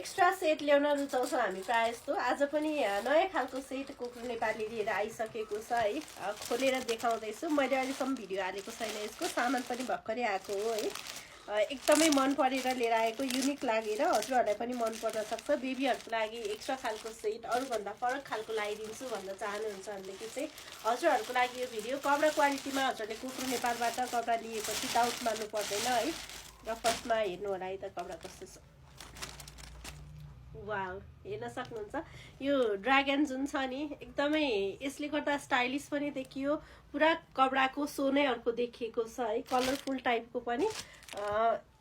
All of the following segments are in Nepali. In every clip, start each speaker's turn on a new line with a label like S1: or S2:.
S1: एक्स्ट्रा सेट ल्याउन रुचाउँछौँ हामी प्रायः जस्तो। आज पनि नयाँ खालको सेट कुकुर नेपाली लिएर आइसकेको छ है। खोलेर देखाउँदैछु। मैले अहिलेसम्म भिडियो हालेको छैन, यसको सामान पनि भर्खरै आएको हो है। एकदमै मन परेर लिएर आएको, युनिक लागेर हजुरहरूलाई पनि मन पर्न सक्छ। बेबीहरूको लागि एक्स्ट्रा खालको सेट अरूभन्दा फरक खालको लगाइदिन्छु भन्न चाहनुहुन्छ भनेदेखि चाहिँ हजुरहरूको लागि यो भिडियो। कपडा क्वालिटीमा हजुरहरूले कुकुर नेपालबाट कपडा लिएपछि डाउट मान्नु पर्दैन है। र फर्स्टमा हेर्नु होला है त कपडा कस्तो छ। वाउ, हेर्न सक्नुहुन्छ यो ड्रागन जुन छ नि एकदमै यसले गर्दा स्टाइलिस पनि देखियो। पुरा कपडाको सो नै अर्को देखिएको छ है। कलरफुल टाइपको पनि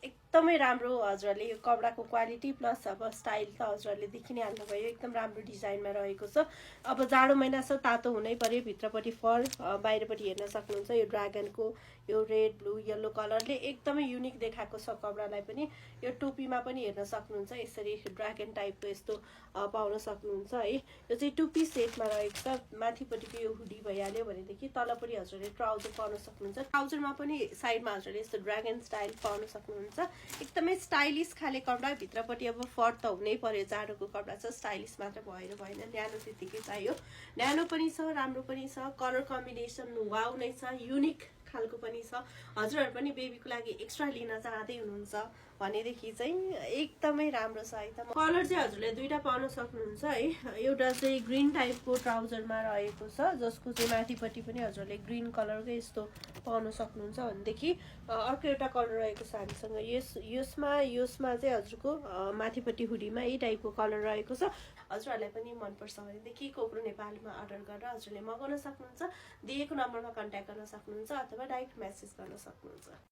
S1: एकदमै राम्रो। हजुरहरूले यो कपडाको क्वालिटी प्लस अब स्टाइल त हजुरहरूले देखि नै हाल्नुभयो। एकदम राम्रो डिजाइनमा रहेको छ। अब जाडो महिना छ, तातो हुनै पर्यो। भित्रपट्टि फर, बाहिरपट्टि हेर्न सक्नुहुन्छ यो ड्रागनको यो रेड ब्लू येल्लो कलरले एकदमै युनिक देखाएको छ कपडालाई पनि। यो टोपीमा पनि हेर्न सक्नुहुन्छ यसरी ड्रागन टाइपको यस्तो पाउन सक्नुहुन्छ है। यो चाहिँ 2 पिस सेटमा रहेको छ। माथिपट्टिको यो हुडी भइहाल्यो भनेदेखि तलपट्टि हजुरहरूले ट्राउजर पाउन सक्नुहुन्छ। ट्राउजरमा पनि साइडमा हजुरहरूले यस्तो ड्रागन स्टाइल पाउन सक्नुहुन्छ। एकदमै स्टाइलिस खाले कपडा। भित्रपट्टि अब फर त हुनै पर्यो, जाडोको कपडा छ, स्टाइलिस मात्र भएर भएन। न्यानो त्यतिकै चाहियो। न्यानो पनि छ, राम्रो पनि छ, कलर कम्बिनेसन वाउ नै छ, युनिक खालको पनि छ। हजुरहरू पनि बेबीको लागि एक्स्ट्रा लिन चाहँदै हुनुहुन्छ भनेदेखि चाहिँ एकदमै राम्रो छ है त। कलर चाहिँ हजुरले दुईटा पाउन सक्नुहुन्छ है। एउटा चाहिँ ग्रीन टाइपको ट्राउजरमा रहेको छ, जसको चाहिँ माथिपट्टि पनि हजुरले ग्रीन कलरकै यस्तो पाउन सक्नुहुन्छ भनेदेखि अर्को एउटा कलर रहेको छ हामीसँग। यसमा चाहिँ हजुरको माथिपट्टि हुडीमा यही टाइपको कलर रहेको छ। हजुरहरूलाई पनि मनपर्छ भनेदेखि कुकुर नेपालमा अर्डर गरेर हजुरले मगाउन सक्नुहुन्छ। दिएको नम्बरमा कन्ट्याक्ट गर्न सक्नुहुन्छ अथवा डाइरेक्ट मेसेज गर्न सक्नुहुन्छ।